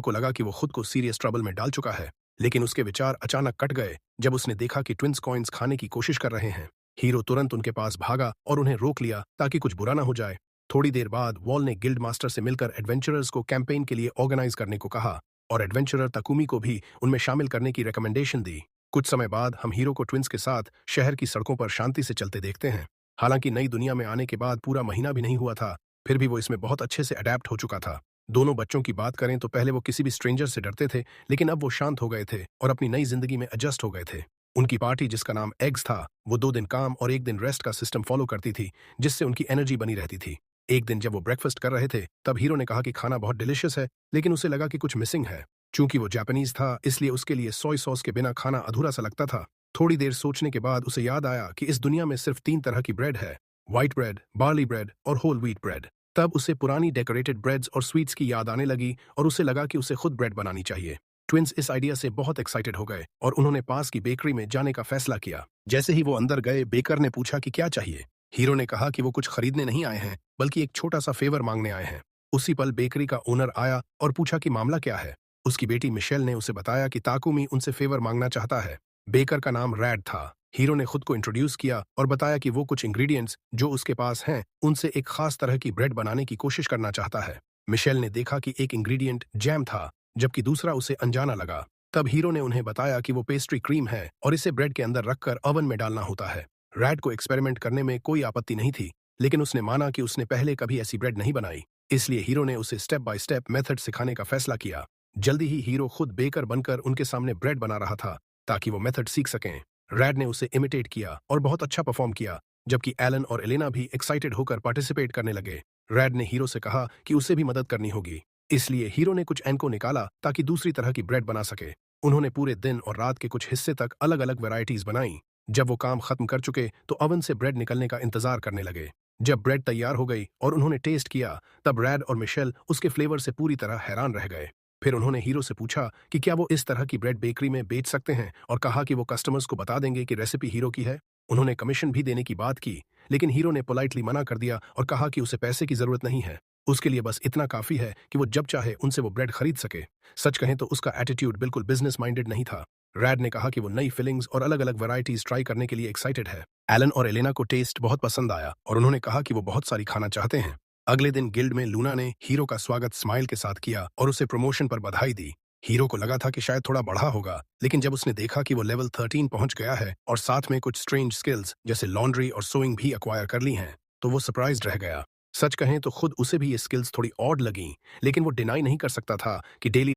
को लगा कि वो खुद को सीरियस ट्रबल में डाल चुका है, लेकिन उसके विचार अचानक कट गए जब उसने देखा कि ट्विंस कॉइन्स खाने की कोशिश कर रहे हैं। हीरो तुरंत उनके पास भागा और उन्हें रोक लिया ताकि कुछ बुरा ना हो जाए। थोड़ी देर बाद वॉल ने गिल्ड मास्टर से मिलकर एडवेंचरर्स को कैंपेन के लिए ऑर्गेनाइज करने को कहा और एडवेंचरर तकुमी को भी उनमें शामिल करने की रिकमेंडेशन दी। कुछ समय बाद हम हीरो को ट्विंस के साथ शहर की सड़कों पर शांति से चलते देखते हैं। हालांकि नई दुनिया में आने के बाद पूरा महीना भी नहीं हुआ था, फिर भी वो इसमें बहुत अच्छे से अडेप्ट हो चुका था। दोनों बच्चों की बात करें तो पहले वो किसी भी स्ट्रेंजर से डरते थे, लेकिन अब वो शांत हो गए थे और अपनी नई जिंदगी में एडजस्ट हो गए थे। उनकी पार्टी जिसका नाम एग्स था, वो 2 दिन काम और 1 दिन रेस्ट का सिस्टम फॉलो करती थी, जिससे उनकी एनर्जी बनी रहती थी। एक दिन जब वो ब्रेकफास्ट कर रहे थे, तब हीरो ने कहा कि खाना बहुत डिलिशियस है, लेकिन उसे लगा कि कुछ मिसिंग है। चूंकि वो जापानीज था, इसलिए उसके लिए सोय सॉस के बिना खाना अधूरा सा लगता था। थोड़ी देर सोचने के बाद उसे याद आया कि इस दुनिया में सिर्फ 3 तरह की ब्रेड है, व्हाइट ब्रेड, बार्ली ब्रेड और होल व्हीट ब्रेड। तब उसे पुरानी डेकोरेटेड ब्रेड्स और स्वीट्स की याद आने लगी और उसे लगा कि उसे खुद ब्रेड बनानी चाहिए। ट्विंस इस आइडिया से बहुत एक्साइटेड हो गए और उन्होंने पास की बेकरी में जाने का फैसला किया। जैसे ही वो अंदर गए, बेकर ने पूछा कि क्या चाहिए। हीरो ने कहा कि वो कुछ खरीदने नहीं आए हैं, बल्कि एक छोटा सा फेवर मांगने आए हैं। उसी पल बेकरी का ओनर आया और पूछा कि मामला क्या है। उसकी बेटी मिशेल ने उसे बताया कि ताकुमी उनसे फेवर मांगना चाहता है। बेकर का नाम रैड था। हीरो ने खुद को इंट्रोड्यूस किया और बताया कि वो कुछ इंग्रेडिएंट्स जो उसके पास हैं, उनसे एक खास तरह की ब्रेड बनाने की कोशिश करना चाहता है। मिशेल ने देखा कि एक इंग्रेडिएंट जैम था, जबकि दूसरा उसे अनजाना लगा। तब हीरो ने उन्हें बताया कि वो पेस्ट्री क्रीम है और इसे ब्रेड के अंदर रखकर ओवन में डालना होता है। रैड को एक्सपेरिमेंट करने में कोई आपत्ति नहीं थी, लेकिन उसने माना कि उसने पहले कभी ऐसी ब्रेड नहीं बनाई, इसलिए हीरो ने उसे स्टेप बाय स्टेप मेथड सिखाने का फैसला किया। जल्दी ही हीरो खुद बेकर बनकर उनके सामने ब्रेड बना रहा था ताकि वो मेथड सीख सकें। रैड ने उसे इमिटेट किया और बहुत अच्छा परफॉर्म किया, जबकि एलन और एलेना भी एक्साइटेड होकर पार्टिसिपेट करने लगे। रैड ने हीरो से कहा कि उसे भी मदद करनी होगी, इसलिए हीरो ने कुछ एनको निकाला ताकि दूसरी तरह की ब्रेड बना सके। उन्होंने पूरे दिन और रात के कुछ हिस्से तक अलग अलग वैरायटीज बनाई। जब वो काम खत्म कर चुके तो ओवन से ब्रेड निकलने का इंतजार करने लगे। जब ब्रेड तैयार हो गई और उन्होंने टेस्ट किया, तब रैड और मिशेल उसके फ्लेवर से पूरी तरह हैरान रह गए। फिर उन्होंने हीरो से पूछा कि क्या वो इस तरह की ब्रेड बेकरी में बेच सकते हैं और कहा कि वो कस्टमर्स को बता देंगे कि रेसिपी हीरो की है। उन्होंने कमीशन भी देने की बात की, लेकिन हीरो ने पोलाइटली मना कर दिया और कहा कि उसे पैसे की जरूरत नहीं है, उसके लिए बस इतना काफी है कि वो जब चाहे उनसे वो ब्रेड खरीद सके। सच कहें तो उसका एटीट्यूड बिल्कुल बिजनेस माइंडेड नहीं था। रैड ने कहा कि वो नई फिलिंग्स और अलग अलग वैरायटीज ट्राई करने के लिए एक्साइटेड है। एलन और एलेना को टेस्ट बहुत पसंद आया और उन्होंने कहा कि वो बहुत सारी खाना चाहते हैं। अगले दिन गिल्ड में लूना ने हीरो का स्वागत स्माइल के साथ किया और उसे प्रमोशन पर बधाई दी। हीरो को लगा था कि शायद थोड़ा बढ़ा होगा, लेकिन जब उसने देखा कि वो लेवल 13 पहुंच गया है और साथ में कुछ स्ट्रेंज स्किल्स जैसे लॉन्ड्री और सोइंग भी एक्वायर कर ली हैं, तो वो सरप्राइज्ड रह गया। सच कहें तो खुद उसे भी ये स्किल्स थोड़ी ऑड लगीं, लेकिन वो डिनाई नहीं कर सकता था कि डेली